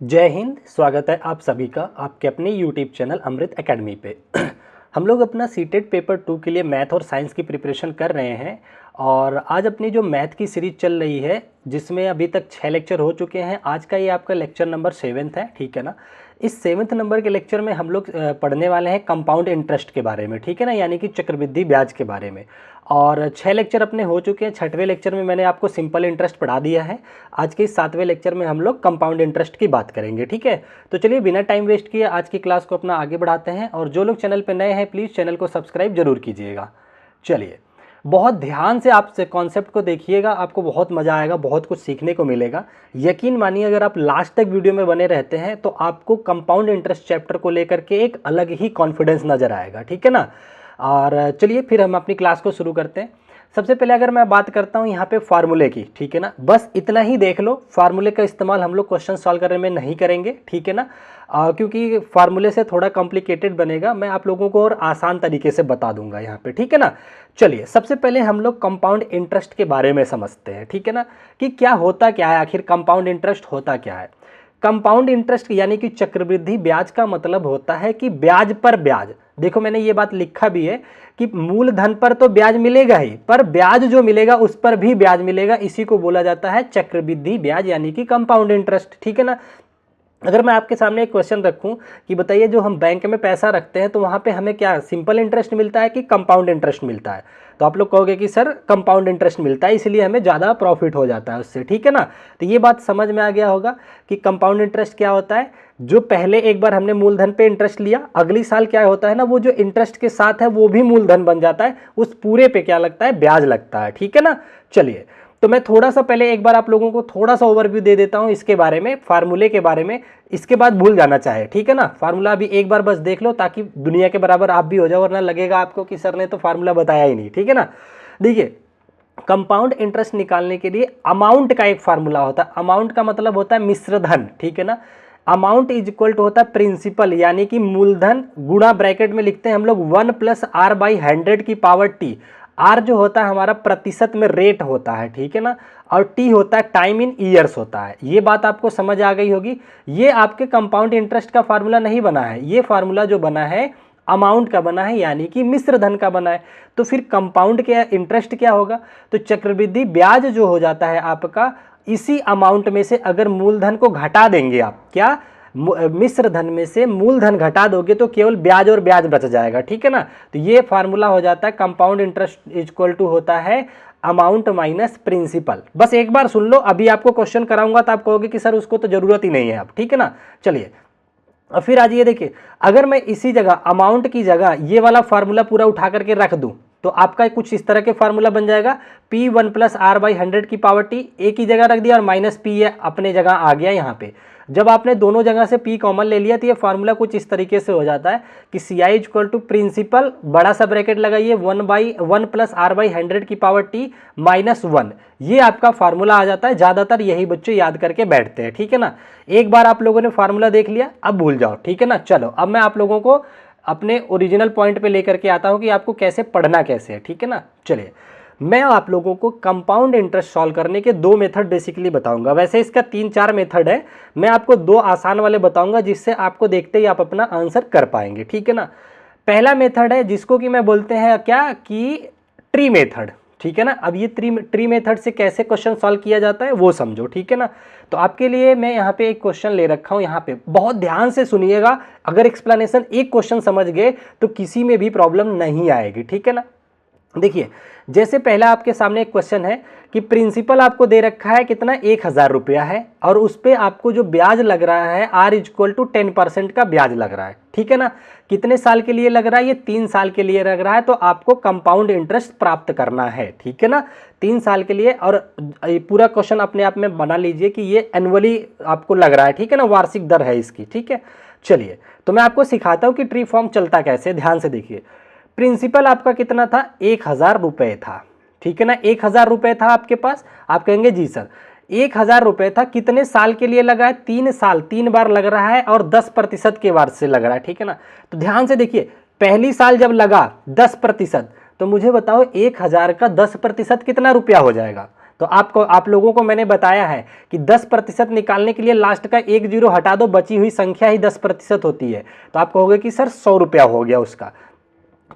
जय हिंद। स्वागत है आप सभी का आपके अपने यूट्यूब चैनल अमृत एकेडमी पे। हम लोग अपना सीटेट पेपर 2 के लिए मैथ और साइंस की प्रिपरेशन कर रहे हैं और आज अपनी जो मैथ की सीरीज चल रही है जिसमें अभी तक 6 लेक्चर हो चुके हैं। आज का ये आपका लेक्चर नंबर 7th है, ठीक है ना। इस 7th नंबर के लेक्चर में हम लोग पढ़ने वाले हैं कंपाउंड इंटरेस्ट के बारे में, ठीक है ना, यानी कि चक्रवृद्धि ब्याज के बारे में। और 6 लेक्चर अपने हो चुके हैं। 6वें लेक्चर में मैंने आपको सिंपल इंटरेस्ट पढ़ा दिया है। आज के इस 7वें लेक्चर में हम लोग कंपाउंड इंटरेस्ट की बात करेंगे, ठीक है। तो चलिए बिना टाइम वेस्ट किए आज की क्लास को अपना आगे बढ़ाते हैं। और जो लोग चैनल पर नए हैं प्लीज़ चैनल को सब्सक्राइब जरूर कीजिएगा। चलिए बहुत ध्यान से आप कॉन्सेप्ट को देखिएगा, आपको बहुत मज़ा आएगा, बहुत कुछ सीखने को मिलेगा। यकीन मानिए अगर आप लास्ट तक वीडियो में बने रहते हैं तो आपको कंपाउंड इंटरेस्ट चैप्टर को लेकर के एक अलग ही कॉन्फिडेंस नज़र आएगा, ठीक है ना। और चलिए फिर हम अपनी क्लास को शुरू करते हैं। सबसे पहले अगर मैं बात करता हूँ यहाँ पे फार्मूले की, ठीक है ना, बस इतना ही देख लो। फार्मूले का इस्तेमाल हम लोग क्वेश्चन सॉल्व करने में नहीं करेंगे, ठीक है ना, क्योंकि फार्मूले से थोड़ा कॉम्प्लिकेटेड बनेगा। मैं आप लोगों को और आसान तरीके से बता दूंगा यहाँ पे, ठीक है ना। चलिए सबसे पहले हम लोग कंपाउंड इंटरेस्ट के बारे में समझते हैं, ठीक है ना, कि क्या होता क्या है, आखिर कंपाउंड इंटरेस्ट होता क्या है। कंपाउंड इंटरेस्ट यानी कि चक्रवृद्धि ब्याज का मतलब होता है कि ब्याज पर ब्याज। देखो मैंने ये बात लिखा भी है कि मूलधन पर तो ब्याज मिलेगा ही, पर ब्याज जो मिलेगा उस पर भी ब्याज मिलेगा। इसी को बोला जाता है चक्रवृद्धि ब्याज यानी कि कंपाउंड इंटरेस्ट, ठीक है ना। अगर मैं आपके सामने एक क्वेश्चन रखूं कि बताइए जो हम बैंक में पैसा रखते हैं तो वहां पे हमें क्या सिंपल इंटरेस्ट मिलता है कि कंपाउंड इंटरेस्ट मिलता है, तो आप लोग कहोगे कि सर कंपाउंड इंटरेस्ट मिलता है इसलिए हमें ज़्यादा प्रॉफिट हो जाता है उससे, ठीक है ना। तो ये बात समझ में आ गया होगा कि कंपाउंड इंटरेस्ट क्या होता है। जो पहले एक बार हमने मूलधन पे इंटरेस्ट लिया, अगली साल क्या होता है ना, वो जो इंटरेस्ट के साथ है वो भी मूलधन बन जाता है, उस पूरे पे क्या लगता है, ब्याज लगता है, ठीक है ना। चलिए तो मैं थोड़ा सा पहले एक बार आप लोगों को थोड़ा सा ओवरव्यू दे देता हूं इसके बारे में, फार्मूले के बारे में। इसके बाद भूल जाना चाहे, ठीक है ना। फार्मूला अभी एक बार बस देख लो ताकि दुनिया के बराबर आप भी हो जाओ, वरना लगेगा आपको कि सर ने तो फार्मूला बताया ही नहीं, ठीक है ना। देखिए कंपाउंड इंटरेस्ट निकालने के लिए अमाउंट का एक फार्मूला होता है। अमाउंट का मतलब होता है मिश्र धन, ठीक है ना। अमाउंट इज इक्वल टू होता है प्रिंसिपल यानी कि मूलधन गुणा ब्रैकेट में लिखते हैं हम लोग 1+r/100 की पावर टी। आर जो होता है हमारा प्रतिशत में रेट होता है, ठीक है ना, और टी होता है टाइम इन ईयर्स होता है। ये बात आपको समझ आ गई होगी। ये आपके कंपाउंड इंटरेस्ट का फार्मूला नहीं बना है, ये फार्मूला जो बना है अमाउंट का बना है यानी कि मिश्र धन का बना है। तो फिर कंपाउंड क्या इंटरेस्ट क्या होगा, तो चक्रवृद्धि ब्याज जो हो जाता है आपका इसी अमाउंट में से अगर मूलधन को घटा देंगे आप, क्या मिश्र धन में से मूलधन घटा दोगे तो केवल ब्याज और ब्याज बच जाएगा, ठीक है ना। तो ये फार्मूला हो जाता है कंपाउंड इंटरेस्ट इक्वल टू होता है अमाउंट माइनस प्रिंसिपल। बस एक बार सुन लो, अभी आपको क्वेश्चन कराऊंगा तो आप कहोगे कि सर उसको तो जरूरत ही नहीं है अब, ठीक है ना। चलिए और फिर आज ये देखिए, अगर मैं इसी जगह अमाउंट की जगह ये वाला फार्मूला पूरा उठा करके रख दूं तो आपका कुछ इस तरह के फार्मूला बन जाएगा P1+r/100 की पावर टी। एक ही जगह रख दिया और माइनस पी अपने जगह आ गया यहाँ पे। जब आपने दोनों जगह से P कॉमन ले लिया तो ये फार्मूला कुछ इस तरीके से हो जाता है कि CI इक्वल टू प्रिंसिपल बड़ा सा ब्रैकेट लगाइए 1/1+r/100 की पावर टी -1। ये आपका फार्मूला आ जाता है। ज़्यादातर यही बच्चे याद करके बैठते हैं, ठीक है ना। एक बार आप लोगों ने फार्मूला देख लिया, अब भूल जाओ, ठीक है ना। चलो अब मैं आप लोगों को अपने ओरिजिनल पॉइंट पे लेकर के आता हूं कि आपको कैसे पढ़ना कैसे है, ठीक है ना। चलिए मैं आप लोगों को कंपाउंड इंटरेस्ट सॉल्व करने के 2 मेथड बेसिकली बताऊंगा। वैसे इसका 3-4 मेथड है, मैं आपको 2 आसान वाले बताऊंगा जिससे आपको देखते ही आप अपना आंसर कर पाएंगे, ठीक है ना। पहला मेथड है जिसको कि मैं बोलते हैं क्या कि ट्री मेथड, ठीक है ना। अब ये ट्री मेथड से कैसे क्वेश्चन सॉल्व किया जाता है वो समझो, ठीक है ना। तो आपके लिए मैं यहाँ पे एक क्वेश्चन ले रखा हूँ, यहाँ पे बहुत ध्यान से सुनिएगा। अगर एक्सप्लेनेशन एक क्वेश्चन समझ गए तो किसी में भी प्रॉब्लम नहीं आएगी, ठीक है ना। देखिए जैसे पहला आपके सामने एक क्वेश्चन है कि प्रिंसिपल आपको दे रखा है कितना, 1000 रुपया है और उस पर आपको जो ब्याज लग रहा है R इक्वल टू 10% का ब्याज लग रहा है, ठीक है ना। कितने साल के लिए लग रहा है, ये 3 साल के लिए लग रहा है। तो आपको कंपाउंड इंटरेस्ट प्राप्त करना है, ठीक है ना, 3 साल के लिए। और पूरा क्वेश्चन अपने आप में बना लीजिए कि ये एनुअली आपको लग रहा है, ठीक है ना, वार्षिक दर है इसकी, ठीक है। चलिए तो मैं आपको सिखाता हूँ कि ट्री फॉर्म चलता कैसे, ध्यान से देखिए। प्रिंसिपल आपका कितना था, 1000 रुपये था, ठीक है ना। 1000 रुपये था आपके पास। आप कहेंगे जी सर 1000 रुपये था, कितने साल के लिए लगा है, 3 साल, 3 बार लग रहा है और 10% के वार से लग रहा है, ठीक है ना। तो ध्यान से देखिए, पहली साल जब लगा 10%, तो मुझे बताओ 1000 का 10% कितना रुपया हो जाएगा। तो आप लोगों को मैंने बताया है कि 10% निकालने के लिए लास्ट का एक जीरो हटा दो, बची हुई संख्या ही 10% होती है। तो आप कहोगे कि सर 100 रुपया हो गया उसका।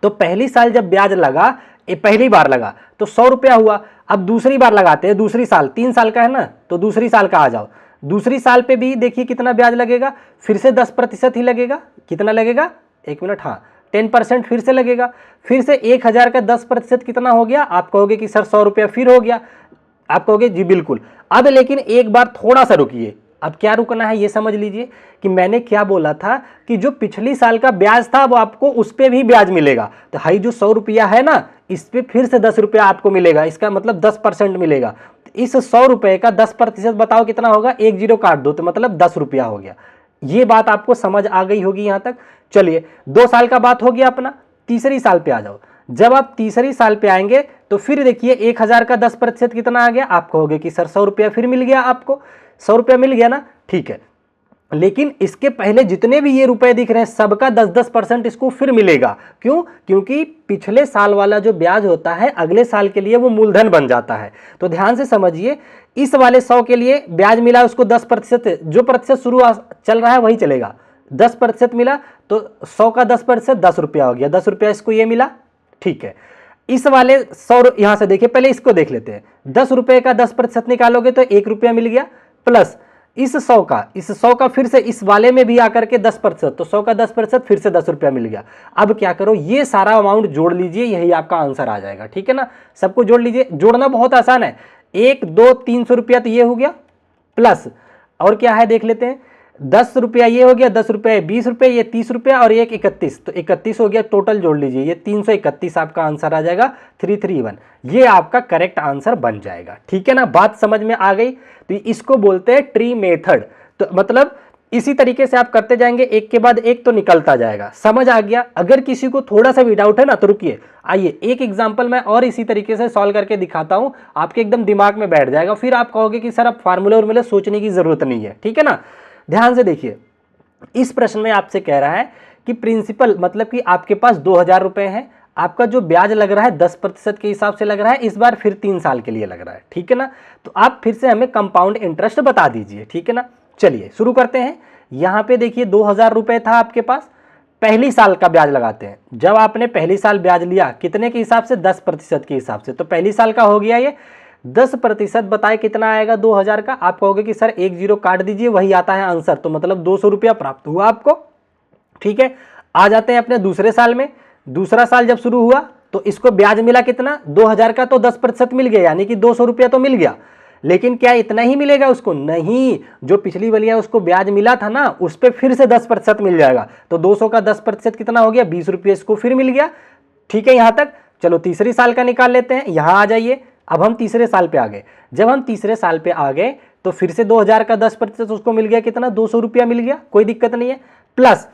तो पहली साल जब ब्याज लगा, ये पहली बार लगा तो 100 रुपया हुआ। अब दूसरी बार लगाते हैं, दूसरी साल, 3 साल का है ना, तो दूसरी साल का आ जाओ। दूसरी साल पे भी देखिए कितना ब्याज लगेगा, फिर से 10% ही लगेगा। कितना लगेगा, 1 मिनट, हाँ 10% फिर से लगेगा। फिर से 1000 का 10% कितना हो गया, आप कहोगे कि सर 100 रुपया फिर हो गया। आप कहोगे जी बिल्कुल। अब लेकिन एक बार थोड़ा सा रुकिए, अब क्या रुकना है ये समझ लीजिए कि मैंने क्या बोला था कि जो पिछली साल का ब्याज था वो आपको उस पर भी ब्याज मिलेगा। तो हाई जो 100 रुपया है ना, इस पे फिर से 10 रुपया आपको मिलेगा, इसका मतलब 10% मिलेगा। इस 100 रुपए का 10% बताओ कितना होगा, एक जीरो काट दो तो मतलब 10 रुपया हो गया। ये बात आपको समझ आ गई होगी यहां तक। चलिए 2 साल का बात हो गया अपना, तीसरी साल पे आ जाओ। जब आप तीसरी साल पे आएंगे तो फिर देखिए 1000 का 10% कितना आ गया, आप कहोगे कि सर 100 रुपया फिर मिल गया, आपको 100 रुपया मिल गया ना, ठीक है। लेकिन इसके पहले जितने भी ये रुपए दिख रहे हैं सबका 10-10% इसको फिर मिलेगा। क्यों? क्योंकि पिछले साल वाला जो ब्याज होता है अगले साल के लिए वो मूलधन बन जाता है। तो ध्यान से समझिए, इस वाले 100 के लिए ब्याज मिला उसको 10%, जो प्रतिशत शुरू चल रहा है वही चलेगा। 10% मिला तो 100 का 10% 10 रुपया हो गया, 10 रुपया इसको ये मिला, ठीक है। इस वाले 100 यहां से देखिए, पहले इसको देख लेते हैं। 10 रुपए का 10% निकालोगे तो 1 रुपया मिल गया, प्लस इस 100 का फिर से इस वाले में भी आकर के 10%, तो 100 का 10% फिर से 10 रुपया मिल गया। अब क्या करो, ये सारा अमाउंट जोड़ लीजिए, यही आपका आंसर आ जाएगा, ठीक है ना। सबको जोड़ लीजिए, जोड़ना बहुत आसान है। 1 2 300 रुपया तो ये हो गया, प्लस और क्या है देख लेते हैं, 10 रुपया ये हो गया, 10 रुपये 20 रुपये, ये 30 रुपया और एक 31, तो 31 हो गया। टोटल जोड़ लीजिए, ये 331 आपका आंसर आ जाएगा, 331। ये आपका करेक्ट आंसर बन जाएगा, ठीक है ना। बात समझ में आ गई। तो इसको बोलते हैं ट्री मेथड। तो मतलब इसी तरीके से आप करते जाएंगे, एक के बाद एक तो निकलता जाएगा। समझ आ गया? अगर किसी को थोड़ा सा भी डाउट है ना तो रुकिए, आइए एक एग्जांपल मैं और इसी तरीके से सॉल्व करके दिखाता हूं, आपके एकदम दिमाग में बैठ जाएगा। फिर आप कहोगे कि सर अब फार्मूला और सोचने की जरूरत नहीं है, ठीक है ना। ध्यान से देखिए, इस प्रश्न में आपसे कह रहा है कि प्रिंसिपल मतलब कि आपके पास 2000 रुपए है, आपका जो ब्याज लग रहा है 10% के हिसाब से लग रहा है, इस बार फिर 3 साल के लिए लग रहा है, ठीक है ना। तो आप फिर से हमें कंपाउंड इंटरेस्ट बता दीजिए, ठीक है ना। चलिए शुरू करते हैं। यहां पे देखिए 2000 रुपए था आपके पास, पहली साल का ब्याज लगाते हैं। जब आपने पहली साल ब्याज लिया कितने के हिसाब से, 10% के हिसाब से, तो पहली साल का हो गया ये 10%। बताए कितना आएगा 2000 का, आप कहोगे कि सर एक जीरो काट दीजिए, वही आता है आंसर, तो मतलब 200 रुपया प्राप्त हुआ आपको, ठीक है। आ जाते हैं अपने दूसरे साल में। दूसरा साल जब शुरू हुआ तो इसको ब्याज मिला कितना, 2000 का, तो 10% मिल गया, यानी कि 200 रुपया तो मिल गया। लेकिन क्या इतना ही मिलेगा उसको, नहीं, जो पिछली वाली है उसको ब्याज मिला था ना, उस पर फिर से 10% मिल जाएगा। तो 200 का 10% कितना हो गया, 20 रुपये इसको फिर मिल गया, ठीक है। यहां तक चलो तीसरी साल का निकाल लेते हैं। यहां आ जाइए, अब हम तीसरे साल पे आ गए। जब हम तीसरे साल पे आ गए तो फिर से 2000 का 10% उसको मिल गया, कितना, 200 रुपया मिल गया, कोई दिक्कत नहीं है। प्लस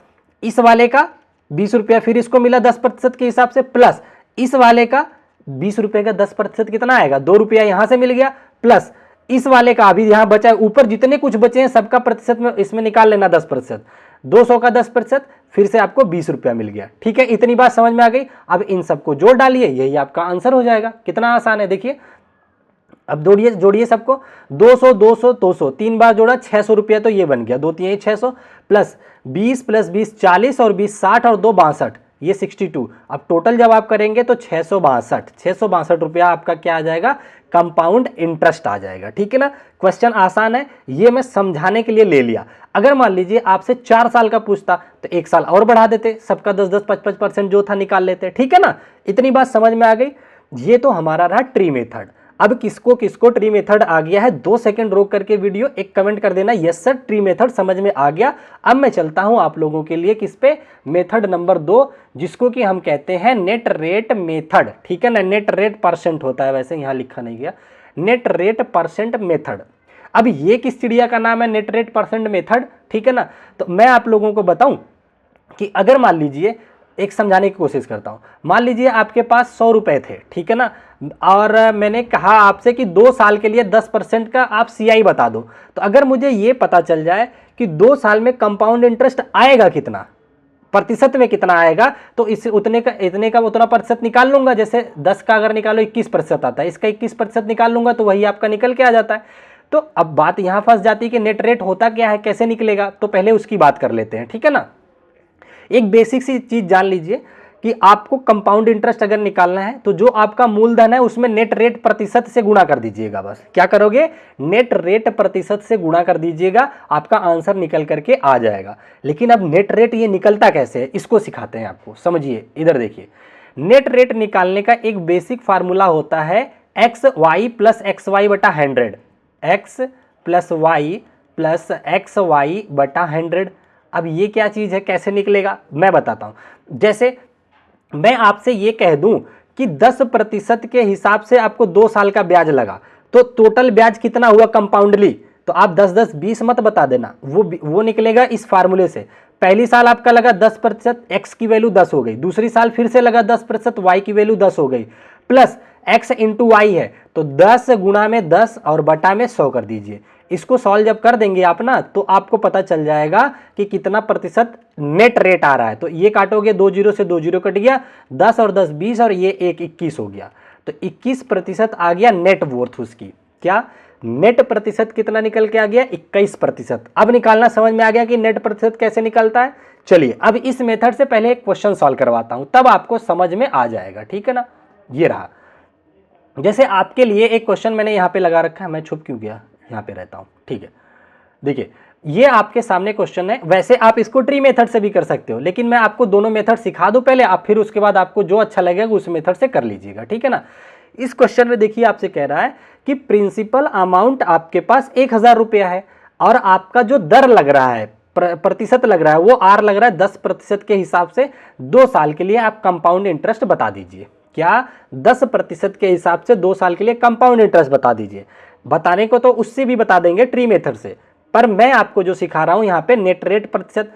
इस वाले का 20 रुपया फिर इसको मिला 10% के हिसाब से, प्लस इस वाले का 20 रुपए का 10% कितना आएगा, 2 रुपया यहां से मिल गया, प्लस इस वाले का अभी यहां बचा है, ऊपर जितने कुछ बचे हैं सबका प्रतिशत में इसमें निकाल लेना 10%, 200 का 10%, फिर से आपको 20 रुपया मिल गया, ठीक है। इतनी बात समझ में आ गई। अब इन सबको जोड़ डालिए, यही आपका आंसर हो जाएगा। कितना आसान है देखिए। अब जोड़िए सबको, 200 200 200, 3 बार जोड़ा, 600 रुपया तो ये बन गया, 2 3 600, प्लस 20 प्लस 20 40 और 20 60 और 2 62, ये 62। अब टोटल जब आप करेंगे तो 662 रुपया आपका क्या आ जाएगा, कंपाउंड इंटरेस्ट आ जाएगा, ठीक है ना। क्वेश्चन आसान है, ये मैं समझाने के लिए ले लिया। अगर मान लीजिए आपसे 4 साल का पूछता तो 1 साल और बढ़ा देते, सबका 10-10 5-5% जो था निकाल लेते, ठीक है ना। इतनी बात समझ में आ गई। ये तो हमारा रहा ट्री मेथड। अब किसको किसको ट्री मेथड आ गया है, 2 सेकंड रोक करके वीडियो एक कमेंट कर देना, यस सर ट्री मेथड समझ में आ गया। अब मैं चलता हूं आप लोगों के लिए किस पे, मेथड नंबर 2, जिसको कि हम कहते हैं नेट रेट मेथड, ठीक है ना। नेट रेट परसेंट होता है, वैसे यहां लिखा नहीं गया, नेट रेट परसेंट मेथड। अब ये किस चिड़िया का नाम है, नेट रेट परसेंट मेथड, ठीक है ना। तो मैं आप लोगों को बताऊं कि अगर मान लीजिए, एक समझाने की कोशिश करता हूं, मान लीजिए आपके पास 100 रुपए थे, ठीक है ना, और मैंने कहा आपसे कि 2 साल के लिए 10% का आप CI बता दो। तो अगर मुझे ये पता चल जाए कि 2 साल में कंपाउंड इंटरेस्ट आएगा कितना, प्रतिशत में कितना आएगा, तो इस उतने का इतने का उतना प्रतिशत निकाल लूंगा। जैसे 10 का अगर निकालो 21% आता है, इसका 21% निकाल लूंगा तो वही आपका निकल के आ जाता है। तो अब बात यहां फंस जाती है कि नेट रेट होता क्या है, कैसे निकलेगा, तो पहले उसकी बात कर लेते हैं, ठीक है ना। एक बेसिक सी चीज जान लीजिए कि आपको कंपाउंड इंटरेस्ट अगर निकालना है तो जो आपका मूलधन है उसमें नेट रेट प्रतिशत से गुणा कर दीजिएगा। बस क्या करोगे, नेट रेट प्रतिशत से गुणा कर दीजिएगा, आपका आंसर निकल करके आ जाएगा। लेकिन अब नेट रेट ये निकलता कैसे है, इसको सिखाते हैं आपको। समझिए, इधर देखिए, नेट रेट निकालने का एक बेसिक फार्मूला होता है x y plus x y बटा 100, x plus y plus x y बटा 100। अब ये क्या चीज है, कैसे निकलेगा, मैं बताता हूं। जैसे मैं आपसे ये कह दूं कि 10% के हिसाब से आपको 2 साल का ब्याज लगा, तो टोटल ब्याज कितना हुआ कंपाउंडली, तो आप 10-10-20 मत बता देना, वो निकलेगा इस फार्मूले से। पहली साल आपका लगा 10%, एक्स की वैल्यू 10 हो गई, दूसरी साल फिर से लगा 10%, वाई की वैल्यू 10 हो गई, प्लस एक्स इंटू वाई है तो 10 गुणा में 10 और बटा में 100 कर दीजिए। इसको सॉल्व जब कर देंगे आप ना, तो आपको पता चल जाएगा कि कितना प्रतिशत नेट रेट आ रहा है। तो ये काटोगे, 2 जीरो से 2 जीरो कट गया, 10 और 10 20 और ये 1 21 हो गया, तो 21% आ गया नेट वर्थ उसकी। क्या नेट प्रतिशत कितना निकल के आ गया, 21%। अब निकालना समझ में आ गया कि नेट प्रतिशत कैसे निकलता है। चलिए अब इस मेथड से पहले एक क्वेश्चन सॉल्व करवाता हूं, तब आपको समझ में आ जाएगा, ठीक है ना। ये रहा, जैसे आपके लिए एक क्वेश्चन मैंने यहां पे लगा रखा है, मैं छुप क्यों गया, यहां पे रहता हूं, ठीक है। देखिए ये आपके सामने क्वेश्चन है, वैसे आप इसको ट्री मेथड से भी कर सकते हो, लेकिन मैं आपको दोनों मेथड सिखा दूं पहले, आप फिर उसके बाद आपको जो अच्छा लगेगा उस मेथड से कर लीजिएगा, ठीक है ना। इस क्वेश्चन में देखिए आपसे कह रहा है कि प्रिंसिपल अमाउंट आपके पास 1000 रुपया है और आपका जो दर लग रहा है, प्रतिशत लग रहा है, वो आर लग रहा है 10% के हिसाब से 2 साल के लिए। आप कंपाउंड इंटरेस्ट बता दीजिए, क्या 10% के हिसाब से 2 साल के लिए कंपाउंड इंटरेस्ट बता दीजिए। बताने को तो उससे भी बता देंगे ट्री मेथड से, पर मैं आपको जो सिखा रहा हूं यहां पे नेट रेट प्रतिशत।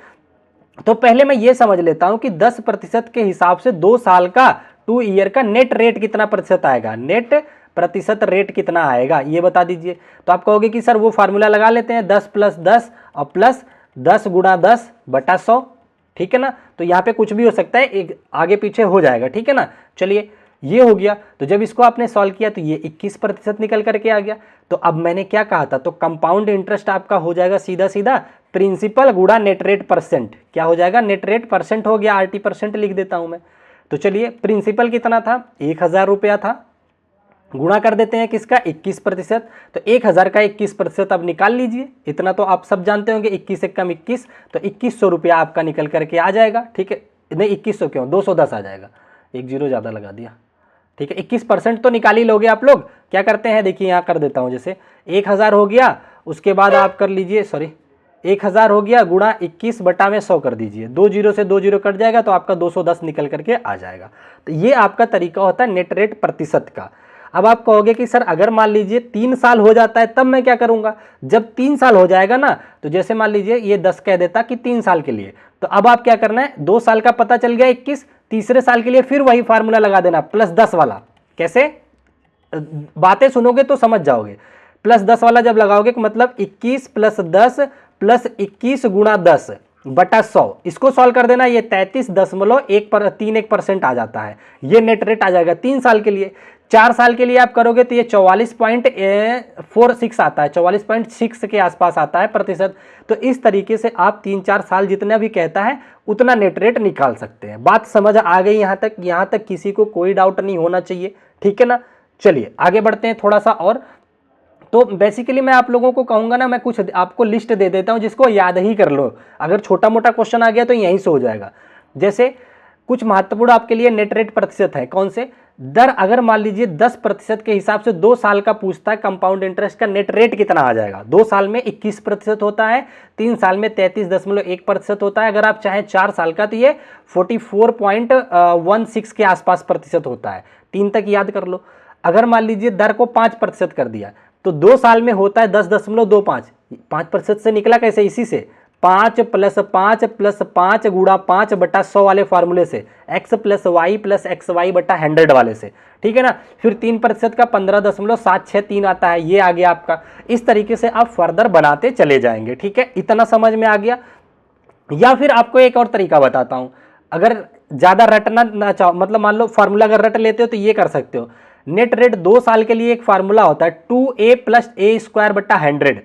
तो पहले मैं ये समझ लेता हूं कि 10% के हिसाब से 2 साल का 2 ईयर का नेट रेट कितना प्रतिशत आएगा, नेट प्रतिशत रेट कितना आएगा ये बता दीजिए। तो आप कहोगे कि सर वो फार्मूला लगा लेते हैं 10 + 10 और प्लस 10 × 10 बटा 100, ठीक है ना। तो यहाँ पे कुछ भी हो सकता है, एक आगे पीछे हो जाएगा, ठीक है ना। चलिए ये हो गया, तो जब इसको आपने सॉल्व किया तो ये 21% निकल करके आ गया। तो अब मैंने क्या कहा था, तो कंपाउंड इंटरेस्ट आपका हो जाएगा सीधा सीधा प्रिंसिपल गुणा नेट रेट परसेंट। क्या हो जाएगा, नेट रेट परसेंट हो गया, RT% लिख देता हूं मैं। तो चलिए प्रिंसिपल कितना था, 1000 रुपया था, गुणा कर देते हैं किसका, 21%। तो 1000 का 21% अब निकाल लीजिए, इतना तो आप सब जानते होंगे, 21 एक कम 21, तो 2100 रुपया आपका निकल करके आ जाएगा, ठीक है। नहीं 2100 क्यों, 210 आ जाएगा, एक जीरो ज़्यादा लगा दिया, ठीक है। 21% तो निकाल ही लोगे आप लोग। क्या करते हैं, देखिए यहाँ कर देता हूँ, जैसे 1000 हो गया, उसके बाद आप कर लीजिए, सॉरी 1000 हो गया गुणा 21 बटा में 100 कर दीजिए, 2 जीरो से 2 जीरो कट जाएगा तो आपका 210 निकल करके आ जाएगा। तो ये आपका तरीका होता है नेट रेट प्रतिशत का। अब आप कहोगे कि सर अगर मान लीजिए 3 साल हो जाता है तब मैं क्या करूंगा, जब 3 साल हो जाएगा ना, तो जैसे मान लीजिए ये 10 कह देता कि 3 साल के लिए, तो अब आप क्या करना है, 2 साल का पता चल गया 21, तीसरे साल के लिए फिर वही फार्मूला लगा देना +10 वाला। कैसे, बातें सुनोगे तो समझ जाओगे। +10 वाला जब लगाओगे मतलब 21 + 10 + 21 × 10 बटा 100, इसको सॉल्व कर देना, ये 33.31% आ जाता है, ये नेट रेट आ जाएगा 3 साल के लिए। 4 साल के लिए आप करोगे तो ये 44.46 आता है, 44.6 के आसपास आता है प्रतिशत। तो इस तरीके से आप 3-4 साल जितना भी कहता है उतना नेट रेट निकाल सकते हैं। बात समझ आ गई यहाँ तक किसी को कोई डाउट नहीं होना चाहिए, ठीक है ना। चलिए आगे बढ़ते हैं थोड़ा सा और। तो बेसिकली मैं आप लोगों को कहूंगा ना, मैं कुछ आपको लिस्ट दे देता हूं जिसको याद ही कर लो, अगर छोटा मोटा क्वेश्चन आ गया तो यहीं से हो जाएगा। जैसे कुछ महत्वपूर्ण आपके लिए नेट रेट प्रतिशत है, कौन से, दर अगर मान लीजिए 10% के हिसाब से 2 साल का पूछता है कंपाउंड इंटरेस्ट का नेट रेट कितना आ जाएगा। 2 साल में 21% होता है, 3 साल में 33.1% होता है, अगर आप चाहें 4 साल का तो ये 44.16 के आसपास प्रतिशत होता है। 3 तक याद कर लो। अगर मान लीजिए दर को 5% कर दिया तो 2 साल में होता है 10.25, 5% से निकला कैसे, इसी से 5 + 5 + 5 गुणा 5 बटा 100 वाले फार्मूले से, x + y + xy बटा 100 वाले से, ठीक है ना। फिर 3% का 15.763 आता है, ये आ गया आपका। इस तरीके से आप फर्दर बनाते चले जाएंगे, ठीक है। इतना समझ में आ गया। या फिर आपको एक और तरीका बताता हूं, अगर ज्यादा रटना ना चाहो, मतलब मान लो फार्मूला अगर रट लेते हो तो ये कर सकते हो। नेट रेट 2 साल के लिए एक फार्मूला होता है 2a + a² बटा 100,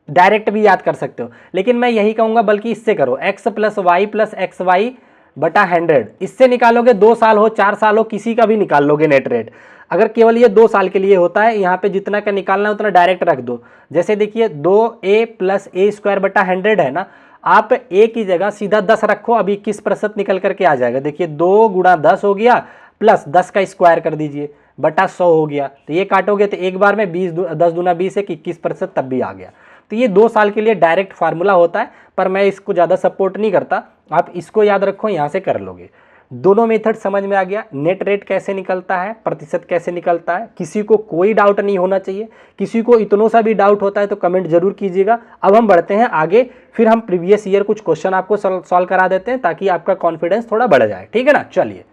डायरेक्ट भी याद कर सकते हो, लेकिन मैं यही कहूंगा बल्कि इससे करो x + y + xy बटा 100, इससे निकालोगे 2 साल हो 4 साल हो किसी का भी निकाल लोगे नेट रेट। अगर केवल ये 2 साल के लिए होता है, यहाँ पे जितना का निकालना है उतना डायरेक्ट रख दो। जैसे देखिए 2a + a² बटा 100 है ना, आप a की जगह सीधा 10 रखो, अभी 21% निकल करके आ जाएगा। देखिए 2 × 10 हो गया, प्लस 10 का स्क्वायर कर दीजिए बटा 100 हो गया। तो ये काटोगे तो एक बार में 10 दूना 20 है, 21% तब भी आ गया। तो ये 2 साल के लिए डायरेक्ट फार्मूला होता है, पर मैं इसको ज़्यादा सपोर्ट नहीं करता। आप इसको याद रखो, यहाँ से कर लोगे। दोनों मेथड समझ में आ गया, नेट रेट कैसे निकलता है, प्रतिशत कैसे निकलता है। किसी को कोई डाउट नहीं होना चाहिए, किसी को इतनों सा भी डाउट होता है तो कमेंट जरूर कीजिएगा। अब हम बढ़ते हैं आगे, फिर हम प्रीवियस ईयर कुछ क्वेश्चन आपको सॉल्व करा देते हैं ताकि आपका कॉन्फिडेंस थोड़ा बढ़ जाए, ठीक है ना। चलिए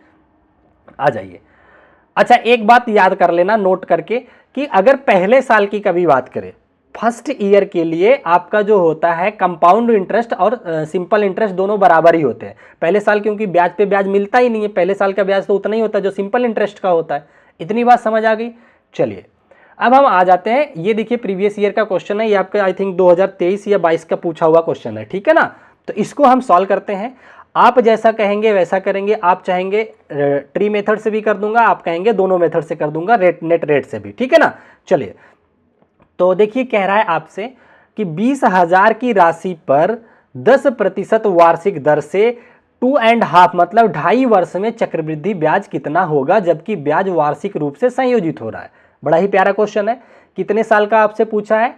आ जाइए। अच्छा, एक बात याद कर लेना नोट करके कि अगर पहले साल की कभी बात करें, फर्स्ट ईयर के लिए आपका जो होता है कंपाउंड इंटरेस्ट और सिंपल इंटरेस्ट दोनों बराबर ही होते हैं। पहले साल क्योंकि ब्याज पे ब्याज मिलता ही नहीं है, पहले साल का ब्याज तो उतना ही होता है जो सिंपल इंटरेस्ट का होता है। इतनी बात समझ आ गई। चलिए अब हम आ जाते हैं, ये देखिए प्रीवियस ईयर का क्वेश्चन है, ये आपका आई थिंक 2023 या 22 का पूछा हुआ क्वेश्चन है, ठीक है ना। तो इसको हम सॉल्व करते हैं। आप जैसा कहेंगे वैसा करेंगे, आप चाहेंगे ट्री मेथड से भी कर दूंगा, आप कहेंगे दोनों मेथड से कर दूंगा, नेट रेट से भी, ठीक है ना। चलिए तो देखिए कह रहा है आपसे कि 20,000 की राशि पर 10% वार्षिक दर से 2.5 मतलब 2.5 वर्ष में चक्रवृद्धि ब्याज कितना होगा, जबकि ब्याज वार्षिक रूप से संयोजित हो रहा है। बड़ा ही प्यारा क्वेश्चन है। कितने साल का आपसे पूछा है?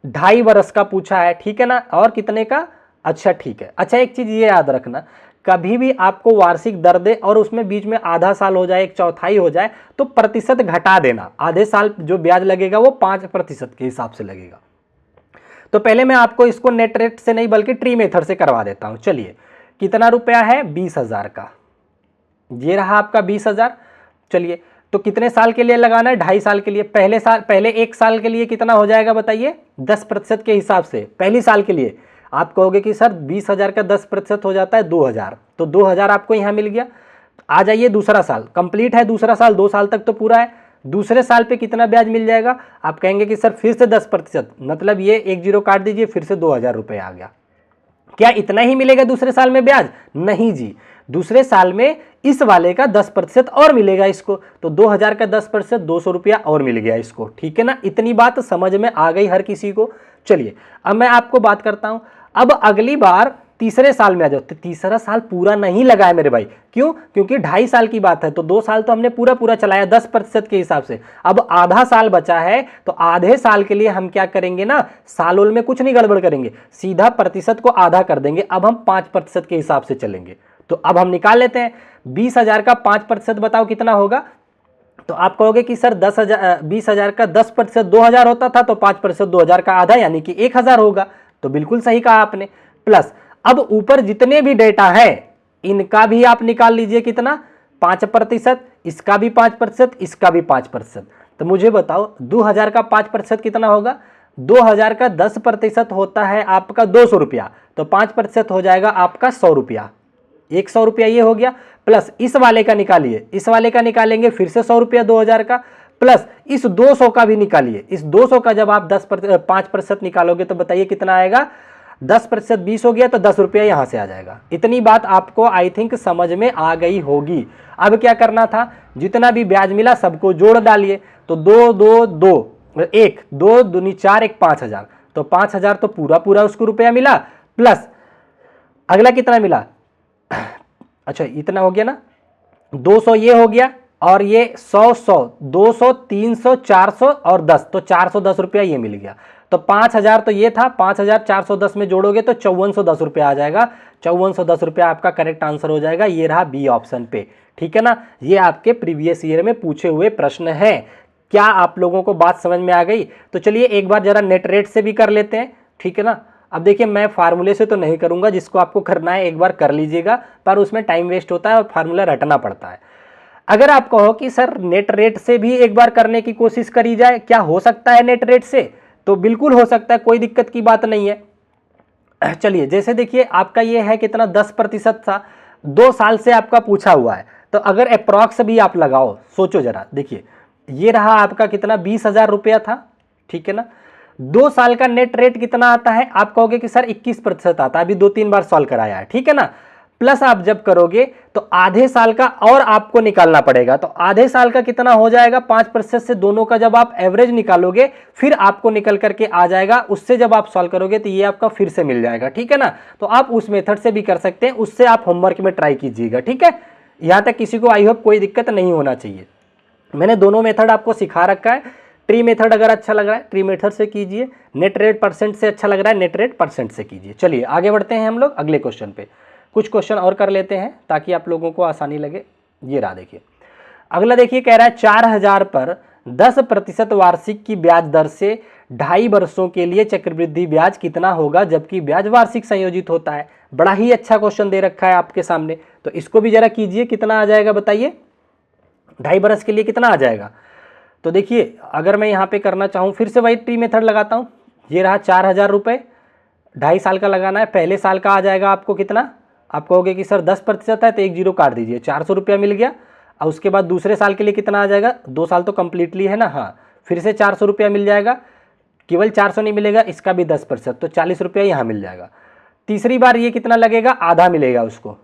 2.5 वर्ष का पूछा है, ठीक है ना। और कितने का? अच्छा ठीक है। अच्छा एक चीज ये याद रखना, कभी भी आपको वार्षिक दर दे और उसमें बीच में आधा साल हो जाए, एक चौथाई हो जाए, तो प्रतिशत घटा देना। आधे साल जो ब्याज लगेगा वो 5% के हिसाब से लगेगा। तो पहले मैं आपको इसको नेट रेट से नहीं बल्कि ट्री मेथड से करवा देता हूं। चलिए कितना रुपया है? 20,000 का, ये रहा आपका 20,000। चलिए तो कितने साल के लिए लगाना है? 2.5 साल के लिए। पहले एक साल के लिए कितना हो जाएगा बताइए? 10% के हिसाब से पहली साल के लिए। आप कहोगे कि सर 20,000 का 10% हो जाता है 2,000, तो 2,000 आपको यहां मिल गया। आ जाइए दूसरा साल, कंप्लीट है दूसरा साल, 2 साल तक तो पूरा है। दूसरे साल पे कितना ब्याज मिल जाएगा? आप कहेंगे कि सर फिर से 10%, मतलब ये 1 0 काट दीजिए, फिर से 2,000 रुपये आ गया। क्या इतना ही मिलेगा दूसरे साल में ब्याज? नहीं जी, दूसरे साल में इस वाले का 10% और मिलेगा इसको, तो 2,000 का 10% 200 रुपया और मिल गया इसको, ठीक है ना। इतनी बात समझ में आ गई हर किसी को। चलिए अब मैं आपको बात करता हूं, अब अगली बार तीसरे साल में आ जाओ। तो तीसरा साल पूरा नहीं लगा है मेरे भाई, क्यों? क्योंकि 2.5 साल की बात है, तो 2 साल तो हमने पूरा चलाया 10% के हिसाब से। अब आधा साल बचा है, तो आधे साल के लिए हम क्या करेंगे ना, सालोल में कुछ नहीं गड़बड़ करेंगे, सीधा प्रतिशत को आधा कर देंगे। अब हम 5% के हिसाब से चलेंगे। तो अब हम निकाल लेते हैं 20,000 का 5% बताओ कितना होगा। तो आप कहोगे कि सर 20,000 का 10% 2,000 होता था, तो 5% 2,000 का आधा यानी कि 1,000 होगा। तो बिल्कुल सही कहा आपने। प्लस अब ऊपर जितने भी डेटा है इनका भी आप निकाल लीजिए कितना, 5%, इसका भी 5%, इसका भी 5%। तो मुझे बताओ 2,000 का 5% कितना होगा? 2,000 का 10% होता है आपका 200 रुपया, तो 5% हो जाएगा आपका 100 रुपया। 100 रुपया ये हो गया। प्लस इस वाले का निकालिए, इस वाले का निकालेंगे फिर से 100 रुपया 2,000 का, प्लस इस 200 का भी निकालिए। इस 200 का जब आप 5% निकालोगे तो बताइए कितना आएगा? 10% 20 हो गया, तो 10 रुपया यहां से आ जाएगा। इतनी बात आपको आई थिंक समझ में आ गई होगी। अब क्या करना था, जितना भी ब्याज मिला सबको जोड़ डालिए। तो 2 2 2 1 2 दूनी 4 1 5,000, तो 5,000 तो पूरा उसको रुपया मिला। प्लस अगला कितना मिला? अच्छा इतना हो गया ना, 200 ये हो गया, और ये 100 200 300 400 और 10, तो 410 रुपया ये मिल गया। तो 5,000 तो ये था, 5,410 में जोड़ोगे तो 5,410 रुपया आ जाएगा। 5,410 रुपया आपका करेक्ट आंसर हो जाएगा। ये रहा बी ऑप्शन पे, ठीक है ना। ये आपके प्रीवियस ईयर में पूछे हुए प्रश्न है। क्या आप लोगों को बात समझ में आ गई? तो चलिए एक बार जरा नेट रेट से भी कर लेते हैं, ठीक है ना। अब देखिए मैं फार्मूले से तो नहीं करूंगा, जिसको आपको करना है एक बार कर लीजिएगा, पर उसमें टाइम वेस्ट होता है और फार्मूला रटना पड़ता है। अगर आप कहो कि सर नेट रेट से भी एक बार करने की कोशिश करी जाए, क्या हो सकता है नेट रेट से? तो बिल्कुल हो सकता है, कोई दिक्कत की बात नहीं है। चलिए जैसे देखिए आपका ये है कितना 10% था, 2 साल से आपका पूछा हुआ है, तो अगर अप्रॉक्स भी आप लगाओ, सोचो जरा, देखिए ये रहा आपका कितना 20,000 रुपया था, ठीक है ना। 2 साल का नेट रेट कितना आता है, आप कहोगे कि सर 21% आता है, अभी 2-3 बार सॉल्व कराया है, ठीक है ना। प्लस आप जब करोगे तो आधे साल का और आपको निकालना पड़ेगा, तो आधे साल का कितना हो जाएगा 5% से दोनों का जब आप एवरेज निकालोगे फिर आपको निकल करके आ जाएगा, उससे जब आप सॉल्व करोगे तो ये आपका फिर से मिल जाएगा, ठीक है ना। तो आप उस मेथड से भी कर सकते हैं, उससे आप होमवर्क में ट्राई कीजिएगा, ठीक है। यहां तक किसी को आई होप कोई दिक्कत नहीं होना चाहिए। मैंने दोनों मेथड आपको सिखा रखा है। ट्री मेथड अगर अच्छा लग रहा है ट्री मेथड से कीजिए, नेट रेट परसेंट से अच्छा लग रहा है नेट रेट परसेंट से कीजिए। चलिए आगे बढ़ते हैं हम लोग अगले क्वेश्चन पे, कुछ क्वेश्चन और कर लेते हैं ताकि आप लोगों को आसानी लगे। ये रहा देखिए अगला, देखिए कह रहा है 4,000 पर 10% वार्षिक की ब्याज दर से 2.5 वर्षों के लिए चक्रवृद्धि ब्याज कितना होगा जबकि ब्याज वार्षिक संयोजित होता है। बड़ा ही अच्छा क्वेश्चन दे रखा है आपके सामने, तो इसको भी जरा कीजिए, कितना आ जाएगा बताइए, 2.5 वर्ष के लिए कितना आ जाएगा। तो देखिए अगर मैं यहाँ पे करना चाहूँ फिर से वही ट्री मेथड लगाता हूँ, ये रहा 4,000 रुपये, 2.5 साल का लगाना है, पहले साल का आ जाएगा आपको कितना, आप कहोगे कि सर 10% है तो 1 जीरो काट दीजिए, 400 रुपया मिल गया। और उसके बाद दूसरे साल के लिए कितना आ जाएगा, 2 साल तो कंप्लीटली है ना, हाँ फिर से 400 रुपया मिल जाएगा, केवल 400 नहीं मिलेगा, इसका भी 10% तो 40 रुपया यहाँ मिल जाएगा। तीसरी बार ये कितना लगेगा, आधा मिलेगा उसको,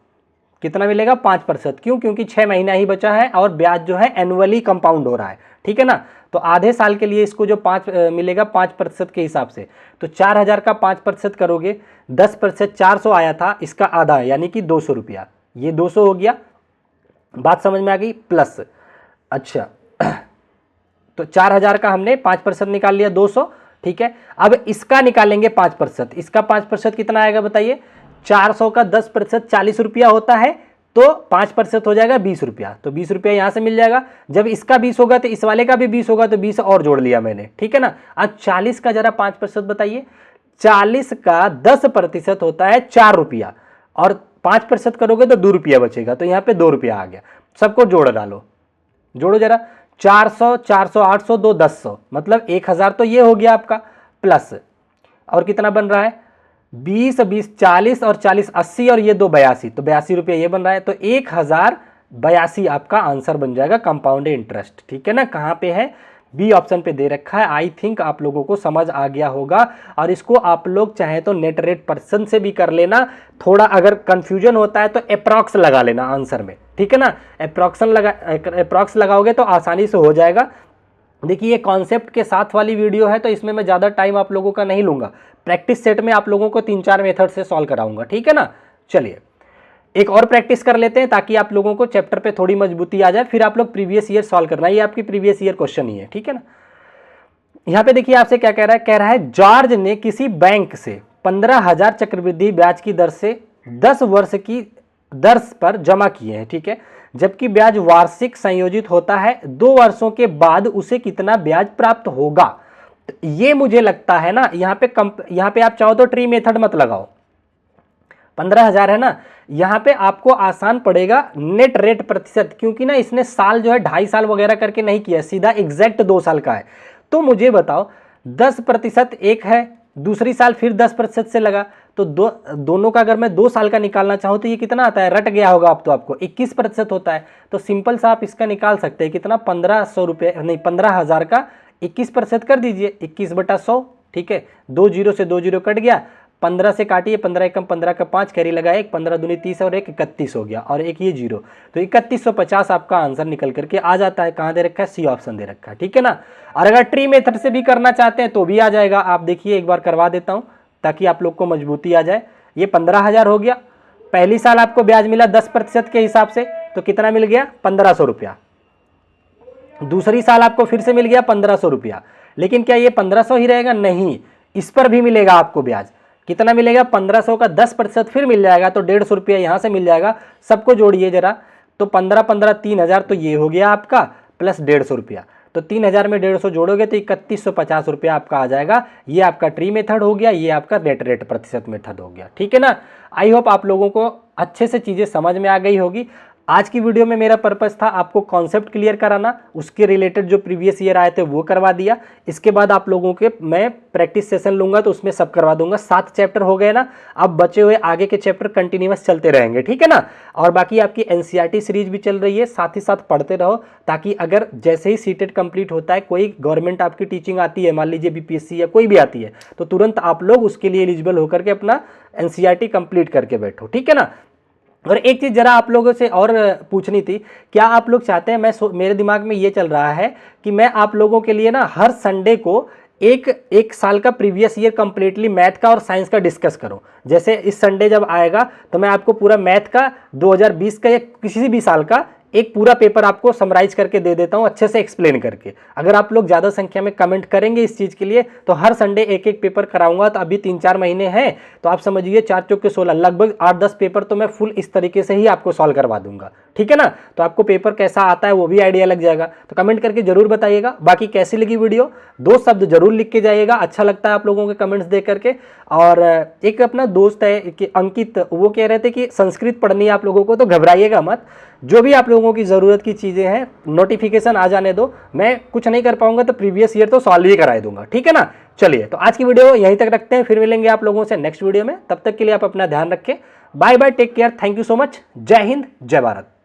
कितना मिलेगा 5%, क्यों, क्योंकि 6 महीना ही बचा है और ब्याज जो है एनुअली कंपाउंड हो रहा है, ठीक है ना। तो आधे साल के लिए इसको जो 5 मिलेगा 5% के हिसाब से, तो 4,000 का 5% करोगे, 10% 400 आया था, इसका आधा यानी कि 200 रुपया, ये 200 हो गया, बात समझ में आ गई। प्लस अच्छा तो 4,000 का हमने 5% निकाल लिया 200, ठीक है। अब इसका निकालेंगे 5%, इसका 5% कितना आएगा बताइए, 400 का 10% 40 रुपया होता है, तो 5% हो जाएगा 20 रुपया, तो 20 रुपया यहां से मिल जाएगा। जब इसका 20 होगा तो इस वाले का भी 20 होगा, तो 20 और जोड़ लिया मैंने, ठीक है ना। अब 40 का जरा 5% बताइए, 40 का 10% होता है 4 रुपया, और 5% करोगे तो 2 रुपया बचेगा, तो यहाँ पे 2 रुपया आ गया। सबको जोड़ डालो, जोड़ो जरा, 400 400 800 2 1000, मतलब 1,000 तो ये हो गया आपका, प्लस और कितना बन रहा है 20 20 40 और 40 80 और ये 2 82, तो 82 रुपये ये बन रहा है, तो 1,082 आपका आंसर बन जाएगा कंपाउंड इंटरेस्ट, ठीक है ना। कहाँ पे है, बी ऑप्शन पे दे रखा है। आई थिंक आप लोगों को समझ आ गया होगा, और इसको आप लोग चाहे तो नेट रेट परसेंट से भी कर लेना, थोड़ा अगर कंफ्यूजन होता है तो अप्रॉक्स लगा लेना आंसर में, ठीक है ना। अप्रॉक्स लगाओगे तो आसानी से हो जाएगा। देखिए ये कॉन्सेप्ट के साथ वाली वीडियो है, तो इसमें मैं ज़्यादा टाइम आप लोगों का नहीं लूँगा, प्रैक्टिस सेट में आप लोगों को 3-4 मेथड से सॉल्व कराऊंगा, ठीक है ना। चलिए एक और प्रैक्टिस कर लेते हैं ताकि आप लोगों को चैप्टर पे थोड़ी मजबूती आ जाए, फिर आप लोग प्रीवियस ईयर सॉल्व करना, ये आपकी प्रीवियस ईयर क्वेश्चन ही है, ठीक है ना। यहाँ पे देखिए आपसे क्या कह रहा है जॉर्ज ने किसी बैंक से 15,000 चक्रवृद्धि ब्याज की दर से 10 वर्ष की दर पर जमा किए हैं, ठीक है, जबकि ब्याज वार्षिक संयोजित होता है, 2 वर्षों के बाद उसे कितना ब्याज प्राप्त होगा। तो ये मुझे लगता है ना, यहाँ पे आप चाहो तो ट्री मेथड मत लगाओ, 15,000 है ना, यहाँ पे आपको आसान पड़ेगा नेट रेट प्रतिशत, क्योंकि ना इसने साल जो है 2.5 साल वगैरह करके नहीं किया, सीधा एग्जैक्ट 2 साल का है। तो मुझे बताओ 10% एक है, दूसरी साल फिर 10% से लगा, तो दोनों का अगर मैं 2 साल का निकालना चाहूँ तो ये कितना आता है, रट गया होगा अब तो आपको, 21% होता है। तो सिंपल सा आप इसका निकाल सकते हैं, कितना 1,500 रुपये, नहीं 15,000 का 21% कर दीजिए, 21/100, ठीक है, 2 जीरो से 2 जीरो कट गया, 15 से काटिए, 15 एकम 15 का 5 कैरी लगा, 1 15 दूनी 30 और 1 31 हो गया, और एक ये जीरो, तो 3150 आपका आंसर निकल करके आ जाता है। कहाँ दे रखा है, सी ऑप्शन दे रखा है, ठीक है ना। और अगर ट्री मेथड से भी करना चाहते हैं तो भी आ जाएगा, आप देखिए एक बार करवा देता हूँ ताकि आप लोग को मजबूती आ जाए। ये 15,000 हो गया, पहली साल आपको ब्याज मिला 10% के हिसाब से, तो कितना मिल गया 1,500 रुपया, दूसरी साल आपको फिर से मिल गया 1,500 रुपया, लेकिन क्या ये 1,500 ही रहेगा, नहीं, इस पर भी मिलेगा आपको ब्याज, कितना मिलेगा 1,500 का 10% फिर मिल जाएगा, तो 150 रुपया यहाँ से मिल जाएगा। सबको जोड़िए जरा, तो 15 15 3,000, तो ये हो गया आपका, प्लस 150 रुपया, तो 3,000 में 150 जोड़ोगे तो 3150 रुपया आपका आ जाएगा। ये आपका ट्री मेथड हो गया, ये आपका नेट रेट प्रतिशत मेथड हो गया, ठीक है ना। आई होप आप लोगों को अच्छे से चीज़ें समझ में आ गई होगी। आज की वीडियो में मेरा पर्पस था आपको कॉन्सेप्ट क्लियर कराना, उसके रिलेटेड जो प्रीवियस ईयर आए थे वो करवा दिया। इसके बाद आप लोगों के मैं प्रैक्टिस सेशन लूंगा तो उसमें सब करवा दूंगा। 7 चैप्टर हो गए ना, अब बचे हुए आगे के चैप्टर कंटिन्यूअस चलते रहेंगे, ठीक है ना। और बाकी आपकी एनसीईआरटी सीरीज भी चल रही है, साथ ही साथ पढ़ते रहो, ताकि अगर जैसे ही सीटेट कंप्लीट होता है, कोई गवर्नमेंट आपकी टीचिंग आती है, मान लीजिए बीपीएससी या कोई भी आती है, तो तुरंत आप लोग उसके लिए एलिजिबल होकर के अपना एनसीईआरटी कंप्लीट करके बैठो, ठीक है ना। और एक चीज़ जरा आप लोगों से और पूछनी थी, क्या आप लोग चाहते हैं, मेरे दिमाग में ये चल रहा है कि मैं आप लोगों के लिए ना हर संडे को एक साल का प्रीवियस ईयर कंप्लीटली मैथ का और साइंस का डिस्कस करूं। जैसे इस संडे जब आएगा तो मैं आपको पूरा मैथ का 2020 का या किसी भी साल का एक पूरा पेपर आपको समराइज करके दे देता हूं, अच्छे से एक्सप्लेन करके। अगर आप लोग ज़्यादा संख्या में कमेंट करेंगे इस चीज़ के लिए तो हर संडे एक एक पेपर कराऊंगा। तो अभी 3-4 महीने हैं, तो आप समझिए 4 चौके 16, लगभग 8-10 पेपर तो मैं फुल इस तरीके से ही आपको सॉल्व करवा दूंगा, ठीक है ना। तो आपको पेपर कैसा आता है वो भी आइडिया लग जाएगा। तो कमेंट करके जरूर बताइएगा। बाकी कैसी लगी वीडियो 2 शब्द जरूर लिख के जाइएगा, अच्छा लगता है आप लोगों के कमेंट्स देख करके। और एक अपना दोस्त है कि अंकित, वो कह रहे थे कि संस्कृत पढ़नी है आप लोगों को, तो घबराइएगा मत। जो भी आप लोगों की ज़रूरत की चीज़ें हैं, नोटिफिकेशन आ जाने दो। मैं कुछ नहीं कर पाऊंगा तो प्रीवियस ईयर तो सॉल्व ही कराई दूंगा, ठीक है ना। चलिए, तो आज की वीडियो यहीं तक रखते हैं, फिर मिलेंगे आप लोगों से नेक्स्ट वीडियो में। तब तक के लिए आप अपना ध्यान रखें। Bye bye, take care, thank you so much. जय हिंद, जय भारत।